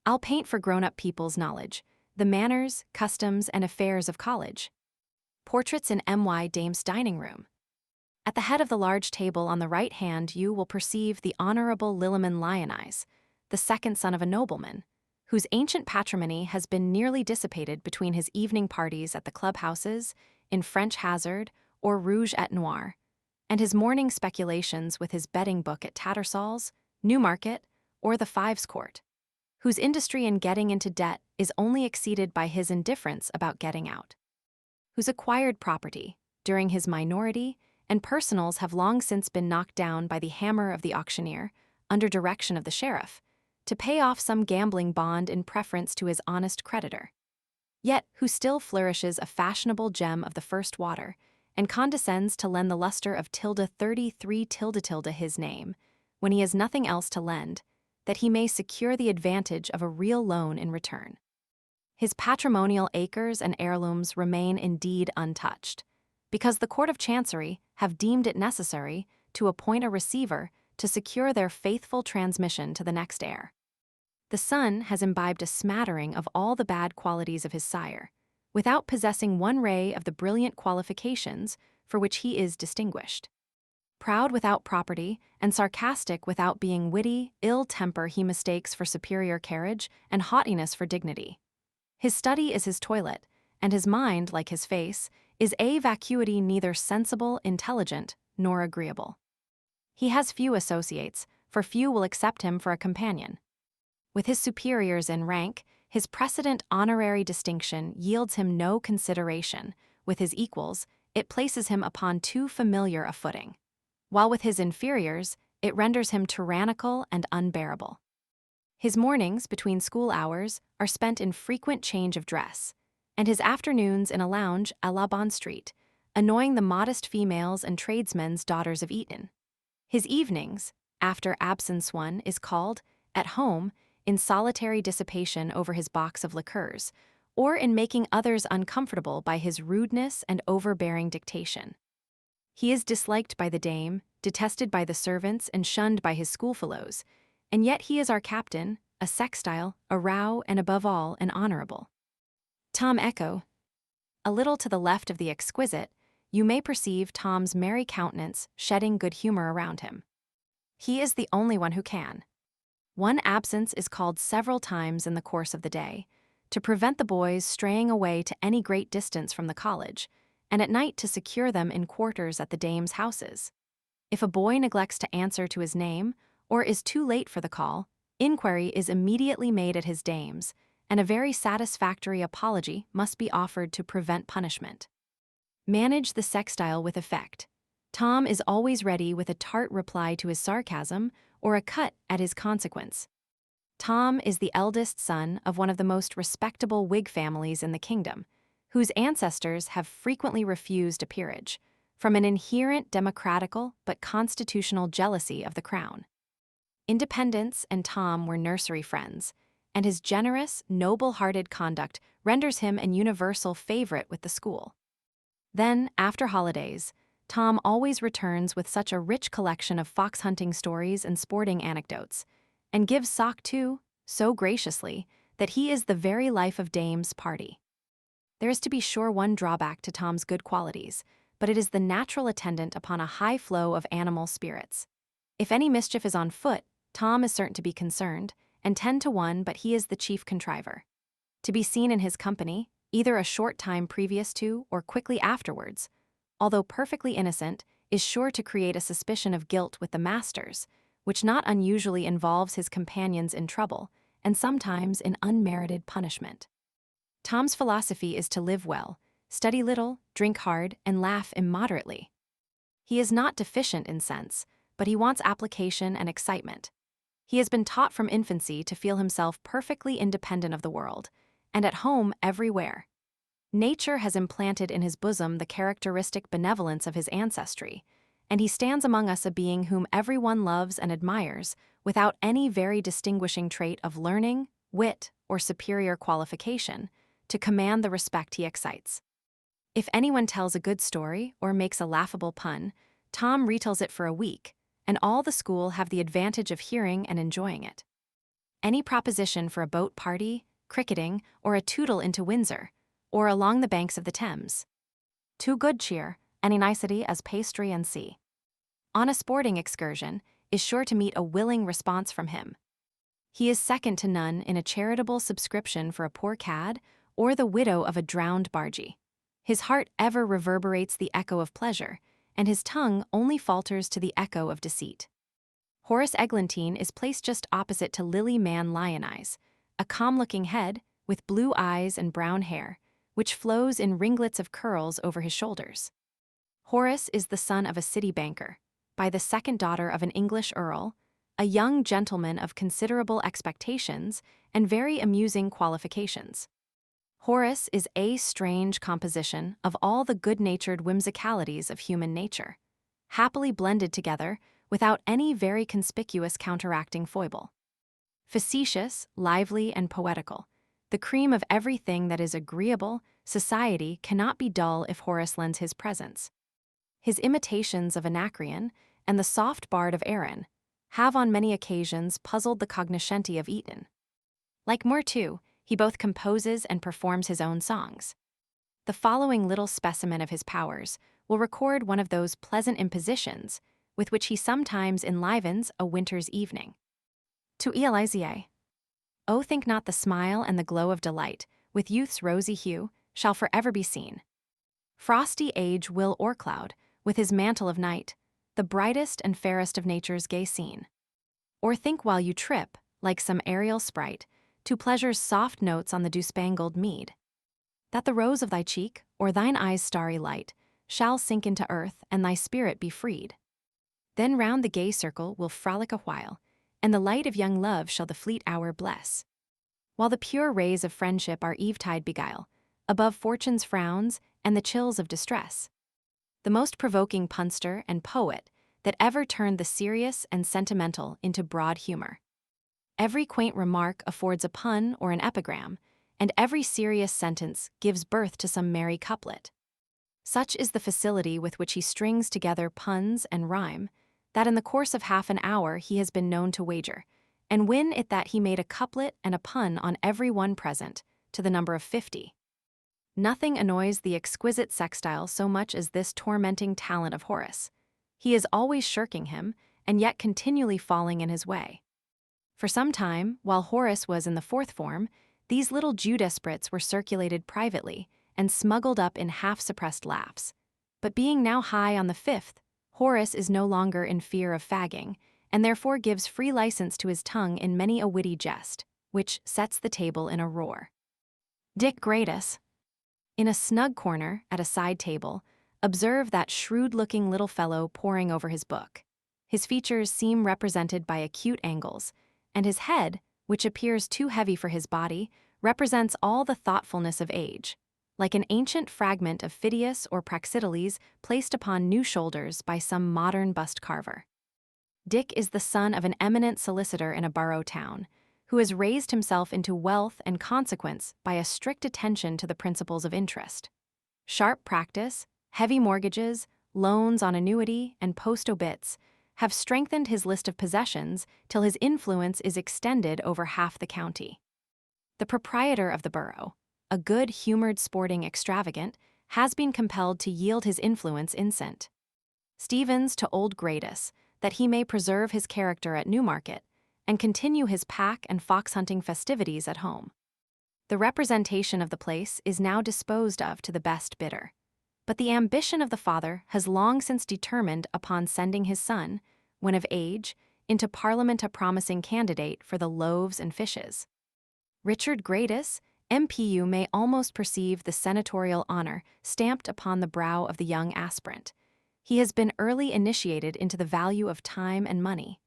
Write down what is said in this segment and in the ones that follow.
I'll paint for grown-up people's knowledge, the manners, customs, and affairs of college. Portraits in M.Y. Dame's dining room. At the head of the large table on the right hand you will perceive the Honorable Liliman Lyonise, the second son of a nobleman, whose ancient patrimony has been nearly dissipated between his evening parties at the clubhouses, in French Hazard or Rouge et Noir, and his morning speculations with his betting book at Tattersall's, Newmarket, or the Fives Court, whose industry in getting into debt is only exceeded by his indifference about getting out, whose acquired property, during his minority, and personals have long since been knocked down by the hammer of the auctioneer, under direction of the sheriff, to pay off some gambling bond in preference to his honest creditor, yet who still flourishes a fashionable gem of the first water, and condescends to lend the luster of tilde 33 tilde tilde his name, when he has nothing else to lend, that he may secure the advantage of a real loan in return. His patrimonial acres and heirlooms remain indeed untouched, because the Court of Chancery have deemed it necessary to appoint a receiver to secure their faithful transmission to the next heir. The son has imbibed a smattering of all the bad qualities of his sire, without possessing one ray of the brilliant qualifications for which he is distinguished. Proud without property, and sarcastic without being witty, ill temper he mistakes for superior carriage, and haughtiness for dignity. His study is his toilet, and his mind, like his face, is a vacuity neither sensible, intelligent, nor agreeable. He has few associates, for few will accept him for a companion. With his superiors in rank, his precedent honorary distinction yields him no consideration. With his equals, it places him upon too familiar a footing, while with his inferiors, it renders him tyrannical and unbearable. His mornings, between school hours, are spent in frequent change of dress, and his afternoons in a lounge à la Bond Street, annoying the modest females and tradesmen's daughters of Eton. His evenings, after absence one, is called, at home, in solitary dissipation over his box of liqueurs, or in making others uncomfortable by his rudeness and overbearing dictation. He is disliked by the dame, detested by the servants, and shunned by his schoolfellows, and yet he is our captain, a sextile, a row, and above all, an honorable. Tom Echo. A little to the left of the exquisite, you may perceive Tom's merry countenance shedding good humor around him. He is the only one who can. One absence is called several times in the course of the day, to prevent the boys straying away to any great distance from the college, and at night to secure them in quarters at the dame's houses. If a boy neglects to answer to his name, or is too late for the call, inquiry is immediately made at his dame's, and a very satisfactory apology must be offered to prevent punishment. Manage the sextile with effect. Tom is always ready with a tart reply to his sarcasm or a cut at his consequence. Tom is the eldest son of one of the most respectable Whig families in the kingdom, whose ancestors have frequently refused a peerage, from an inherent democratical but constitutional jealousy of the crown. Independence and Tom were nursery friends, and his generous, noble-hearted conduct renders him an universal favorite with the school. Then, after holidays, Tom always returns with such a rich collection of fox-hunting stories and sporting anecdotes, and gives sock too, so graciously, that he is the very life of dame's party. There is to be sure one drawback to Tom's good qualities, but it is the natural attendant upon a high flow of animal spirits. If any mischief is on foot, Tom is certain to be concerned, and 10 to 1, but he is the chief contriver. To be seen in his company, either a short time previous to or quickly afterwards, although perfectly innocent, is sure to create a suspicion of guilt with the masters, which not unusually involves his companions in trouble, and sometimes in unmerited punishment. Tom's philosophy is to live well, study little, drink hard, and laugh immoderately. He is not deficient in sense, but he wants application and excitement. He has been taught from infancy to feel himself perfectly independent of the world, and at home everywhere. Nature has implanted in his bosom the characteristic benevolence of his ancestry, and he stands among us a being whom everyone loves and admires, without any very distinguishing trait of learning, wit, or superior qualification, to command the respect he excites. If anyone tells a good story or makes a laughable pun, Tom retells it for a week, and all the school have the advantage of hearing and enjoying it. any proposition for a boat party, cricketing, or a tootle into Windsor, or along the banks of the Thames. To good cheer, any nicety as pastry and sea. On a sporting excursion, is sure to meet a willing response from him. He is second to none in a charitable subscription for a poor cad or the widow of a drowned bargee. His heart ever reverberates the echo of pleasure, and his tongue only falters to the echo of deceit. Horace Eglantine is placed just opposite to Lily Man Lionize, a calm-looking head with blue eyes and brown hair, which flows in ringlets of curls over his shoulders. Horace is the son of a city banker, by the second daughter of an English earl, a young gentleman of considerable expectations and very amusing qualifications. Horace is a strange composition of all the good-natured whimsicalities of human nature, happily blended together without any very conspicuous counteracting foible. Facetious, lively, and poetical, the cream of everything that is agreeable, society cannot be dull if Horace lends his presence. His imitations of Anacreon and the soft bard of Erin have on many occasions puzzled the cognoscenti of Eton. Like Moore, too, he both composes and performs his own songs. The following little specimen of his powers will record one of those pleasant impositions with which he sometimes enlivens a winter's evening. To Elisiae. Oh, think not the smile and the glow of delight, with youth's rosy hue, shall forever be seen. Frosty age will o'ercloud, with his mantle of night, the brightest and fairest of nature's gay scene. Or think while you trip, like some aerial sprite, to pleasure's soft notes on the dew-spangled mead, that the rose of thy cheek, or thine eye's starry light, shall sink into earth, and thy spirit be freed. Then round the gay circle will frolic a while, and the light of young love shall the fleet hour bless. While the pure rays of friendship our eventide beguile, above fortune's frowns and the chills of distress. The most provoking punster and poet that ever turned the serious and sentimental into broad humor. Every quaint remark affords a pun or an epigram, and every serious sentence gives birth to some merry couplet. Such is the facility with which he strings together puns and rhyme, that in the course of half an hour he has been known to wager, and win it that he made a couplet and a pun on every one present, to the number of 50. Nothing annoys the exquisite sextile so much as this tormenting talent of Horace. He is always shirking him, and yet continually falling in his way. For some time, while Horace was in the fourth form, these little Jew-desperates were circulated privately and smuggled up in half-suppressed laughs. But being now high on the fifth, Horace is no longer in fear of fagging, and therefore gives free license to his tongue in many a witty jest, which sets the table in a roar. Dick Gratus. In a snug corner, at a side table, observe that shrewd-looking little fellow poring over his book. His features seem represented by acute angles, and his head, which appears too heavy for his body, represents all the thoughtfulness of age, like an ancient fragment of Phidias or Praxiteles placed upon new shoulders by some modern bust carver. Dick is the son of an eminent solicitor in a borough town, who has raised himself into wealth and consequence by a strict attention to the principles of interest. Sharp practice, heavy mortgages, loans on annuity, and post-obits have strengthened his list of possessions till his influence is extended over half the county. The proprietor of the borough, a good-humored sporting extravagant, has been compelled to yield his influence in cent. Stevens to old Gratus, that he may preserve his character at Newmarket, and continue his pack and fox-hunting festivities at home. The representation of the place is now disposed of to the best bidder. But the ambition of the father has long since determined upon sending his son, when of age, into Parliament a promising candidate for the loaves and fishes. Richard Gratus, MPU, may almost perceive the senatorial honor stamped upon the brow of the young aspirant. He has been early initiated into the value of time and money.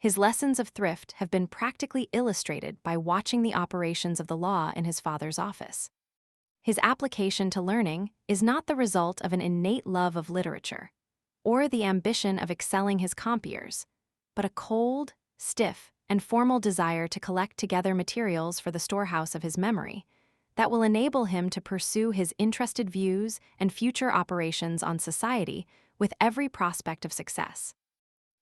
His lessons of thrift have been practically illustrated by watching the operations of the law in his father's office. His application to learning is not the result of an innate love of literature, or the ambition of excelling his compeers, but a cold, stiff, and formal desire to collect together materials for the storehouse of his memory that will enable him to pursue his interested views and future operations on society with every prospect of success.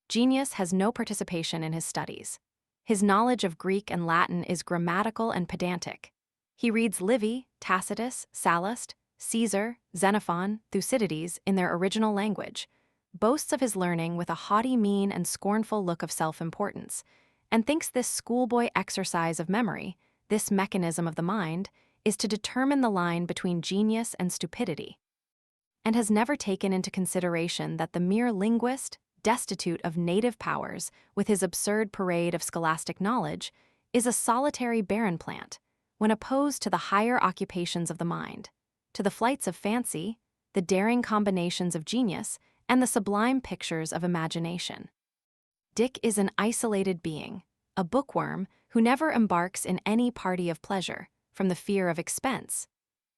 Genius has no participation in his studies. His knowledge of Greek and Latin is grammatical and pedantic. He reads Livy, Tacitus, Sallust, Caesar, Xenophon, Thucydides in their original language, boasts of his learning with a haughty mien and scornful look of self-importance, and thinks this schoolboy exercise of memory, this mechanism of the mind, is to determine the line between genius and stupidity, and has never taken into consideration that the mere linguist, destitute of native powers, with his absurd parade of scholastic knowledge, is a solitary barren plant, when opposed to the higher occupations of the mind, to the flights of fancy, the daring combinations of genius, and the sublime pictures of imagination. Dick is an isolated being, a bookworm who never embarks in any party of pleasure, from the fear of expense.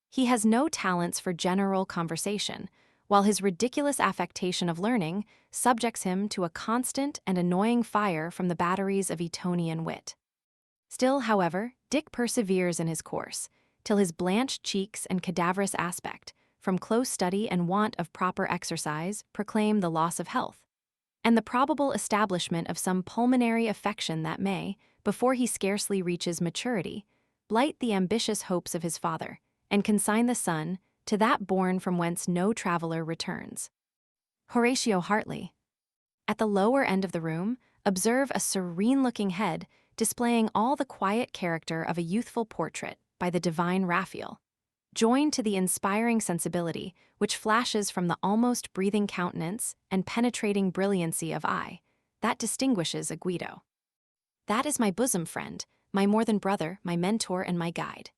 He has no talents for general conversation, while his ridiculous affectation of learning subjects him to a constant and annoying fire from the batteries of Etonian wit. Still, however, Dick perseveres in his course, till his blanched cheeks and cadaverous aspect, from close study and want of proper exercise, proclaim the loss of health, and the probable establishment of some pulmonary affection that may, before he scarcely reaches maturity, blight the ambitious hopes of his father, and consign the son to that bourne from whence no traveler returns. Horatio Hartley. At the lower end of the room, observe a serene-looking head displaying all the quiet character of a youthful portrait by the divine Raphael, joined to the inspiring sensibility which flashes from the almost breathing countenance and penetrating brilliancy of eye that distinguishes a Guido. That is my bosom friend, my more than brother, my mentor, and my guide.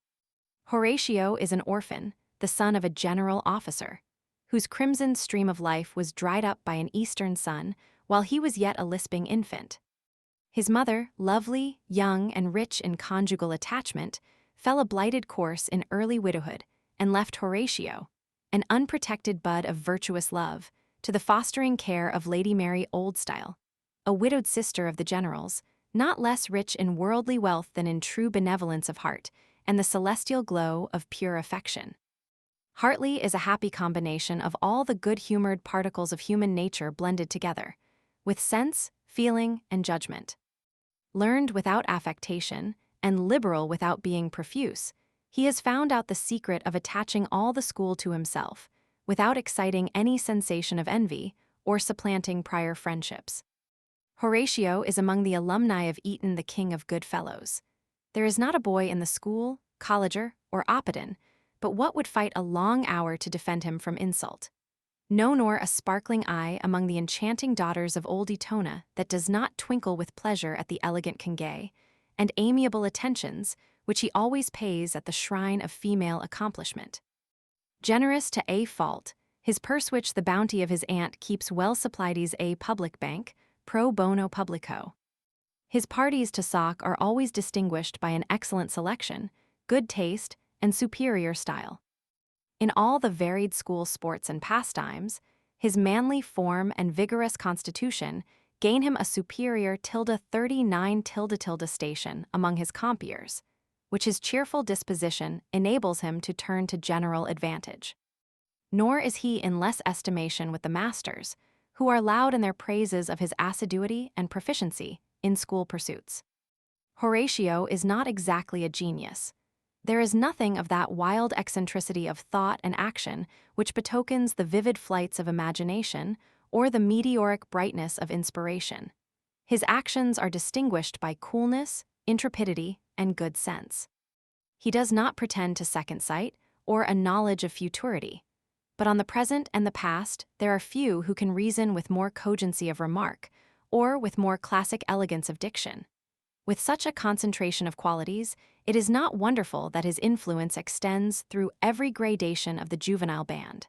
Horatio is an orphan, the son of a general officer, whose crimson stream of life was dried up by an eastern sun while he was yet a lisping infant. His mother, lovely, young, and rich in conjugal attachment, fell a blighted course in early widowhood and left Horatio, an unprotected bud of virtuous love, to the fostering care of Lady Mary Oldstyle, a widowed sister of the general's, not less rich in worldly wealth than in true benevolence of heart and the celestial glow of pure affection. Hartley is a happy combination of all the good-humored particles of human nature blended together, with sense, feeling, and judgment. Learned without affectation, and liberal without being profuse, he has found out the secret of attaching all the school to himself, without exciting any sensation of envy or supplanting prior friendships. Horatio is among the alumni of Eton, the king of good fellows. There is not a boy in the school, colleger, or oppidan, but what would fight a long hour to defend him from insult. No, nor a sparkling eye among the enchanting daughters of old Etona that does not twinkle with pleasure at the elegant Kingay, and amiable attentions which he always pays at the shrine of female accomplishment. Generous to a fault, his purse which the bounty of his aunt keeps well supplied is a public bank, pro bono publico. His parties to sock are always distinguished by an excellent selection, good taste, and superior style. In all the varied school sports and pastimes, his manly form and vigorous constitution gain him a superior ~39 station among his compeers, which his cheerful disposition enables him to turn to general advantage. Nor is he in less estimation with the masters, who are loud in their praises of his assiduity and proficiency in school pursuits. Horatio is not exactly a genius. There is nothing of that wild eccentricity of thought and action which betokens the vivid flights of imagination or the meteoric brightness of inspiration. His actions are distinguished by coolness, intrepidity, and good sense. He does not pretend to second sight or a knowledge of futurity, but on the present and the past there are few who can reason with more cogency of remark or with more classic elegance of diction. With such a concentration of qualities, it is not wonderful that his influence extends through every gradation of the juvenile band.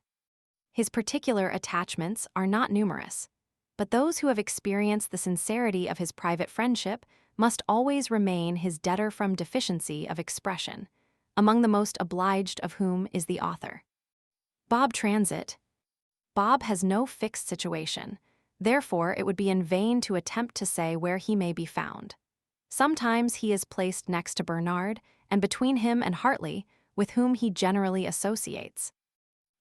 His particular attachments are not numerous, but those who have experienced the sincerity of his private friendship must always remain his debtor from deficiency of expression, among the most obliged of whom is the author. Bob Transit. Bob has no fixed situation, therefore it would be in vain to attempt to say where he may be found. Sometimes he is placed next to Bernard, and between him and Hartley, with whom he generally associates.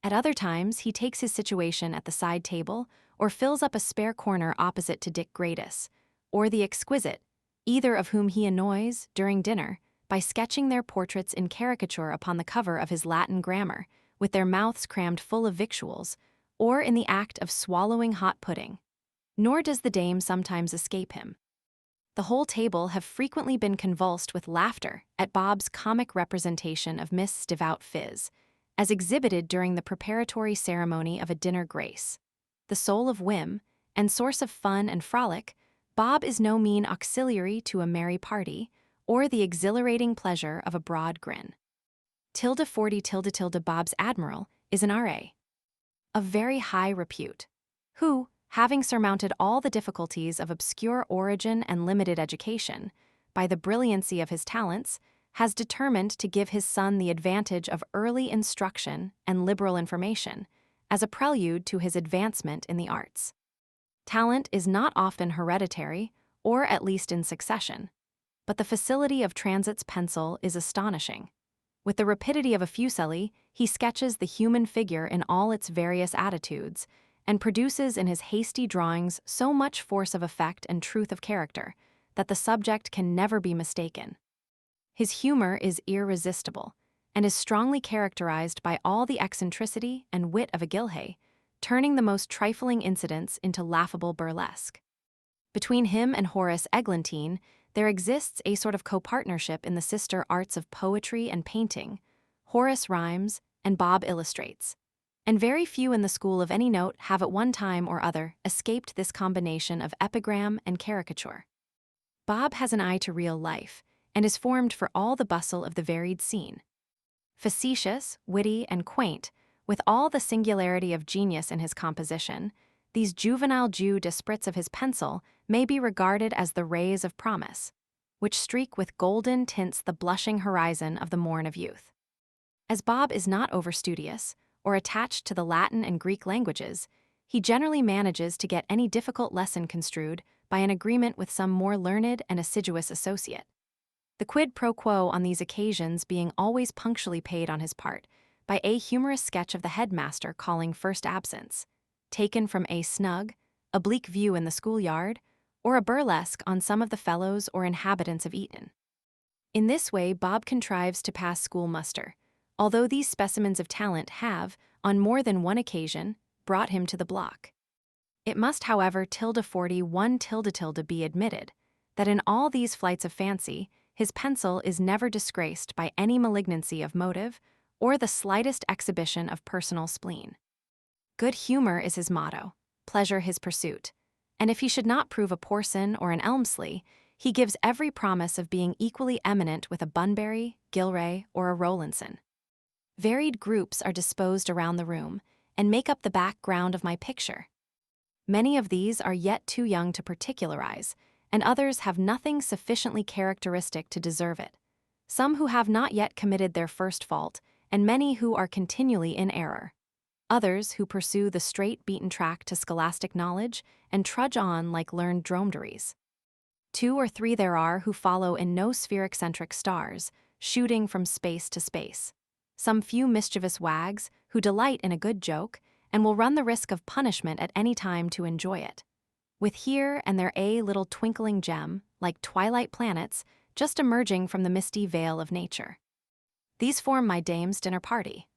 At other times he takes his situation at the side table, or fills up a spare corner opposite to Dick Gratis, or the exquisite, either of whom he annoys during dinner by sketching their portraits in caricature upon the cover of his Latin grammar, with their mouths crammed full of victuals, or in the act of swallowing hot pudding. Nor does the dame sometimes escape him. The whole table have frequently been convulsed with laughter at Bob's comic representation of Miss Devout Phiz, as exhibited during the preparatory ceremony of a dinner grace. The soul of whim, and source of fun and frolic, Bob is no mean auxiliary to a merry party, or the exhilarating pleasure of a broad grin. Tilde 40 tilde tilde Bob's Admiral is an R.A. of very high repute, who, having surmounted all the difficulties of obscure origin and limited education, by the brilliancy of his talents, has determined to give his son the advantage of early instruction and liberal information, as a prelude to his advancement in the arts. Talent is not often hereditary, or at least in succession, but the facility of Transit's pencil is astonishing. With the rapidity of a Fuseli, he sketches the human figure in all its various attitudes, and produces in his hasty drawings so much force of effect and truth of character that the subject can never be mistaken. His humor is irresistible, and is strongly characterized by all the eccentricity and wit of a Gilhay, turning the most trifling incidents into laughable burlesque. Between him and Horace Eglantine, there exists a sort of co-partnership in the sister arts of poetry and painting. Horace rhymes, and Bob illustrates, and very few in the school of any note have at one time or other escaped this combination of epigram and caricature. Bob has an eye to real life, and is formed for all the bustle of the varied scene. Facetious, witty, and quaint, with all the singularity of genius in his composition, these juvenile jeux d'esprits of his pencil may be regarded as the rays of promise, which streak with golden tints the blushing horizon of the morn of youth. As Bob is not overstudious, or attached to the Latin and Greek languages, he generally manages to get any difficult lesson construed by an agreement with some more learned and assiduous associate. The quid pro quo on these occasions being always punctually paid on his part by a humorous sketch of the headmaster calling first absence, taken from a snug, oblique view in the schoolyard, or a burlesque on some of the fellows or inhabitants of Eton. In this way Bob contrives to pass school muster, although these specimens of talent have, on more than one occasion, brought him to the block. It must, however, tilde 41 tilde tilde be admitted, that in all these flights of fancy, his pencil is never disgraced by any malignancy of motive, or the slightest exhibition of personal spleen. Good humor is his motto, pleasure his pursuit, and if he should not prove a Porson or an Elmsley, he gives every promise of being equally eminent with a Bunbury, Gilray, or a Rowlandson. Varied groups are disposed around the room, and make up the background of my picture. Many of these are yet too young to particularize, and others have nothing sufficiently characteristic to deserve it. Some who have not yet committed their first fault, and many who are continually in error. Others who pursue the straight beaten track to scholastic knowledge, and trudge on like learned dromedaries. 2 or 3 there are who follow in no sphere-eccentric stars, shooting from space to space. Some few mischievous wags who delight in a good joke, and will run the risk of punishment at any time to enjoy it, with here and there a little twinkling gem, like twilight planets, just emerging from the misty veil of nature. These form my dame's dinner party.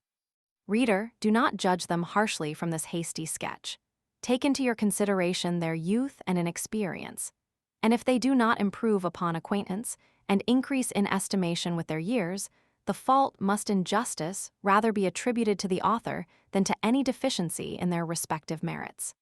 Reader, do not judge them harshly from this hasty sketch. Take into your consideration their youth and inexperience, and if they do not improve upon acquaintance and increase in estimation with their years, the fault must in justice rather be attributed to the author than to any deficiency in their respective merits.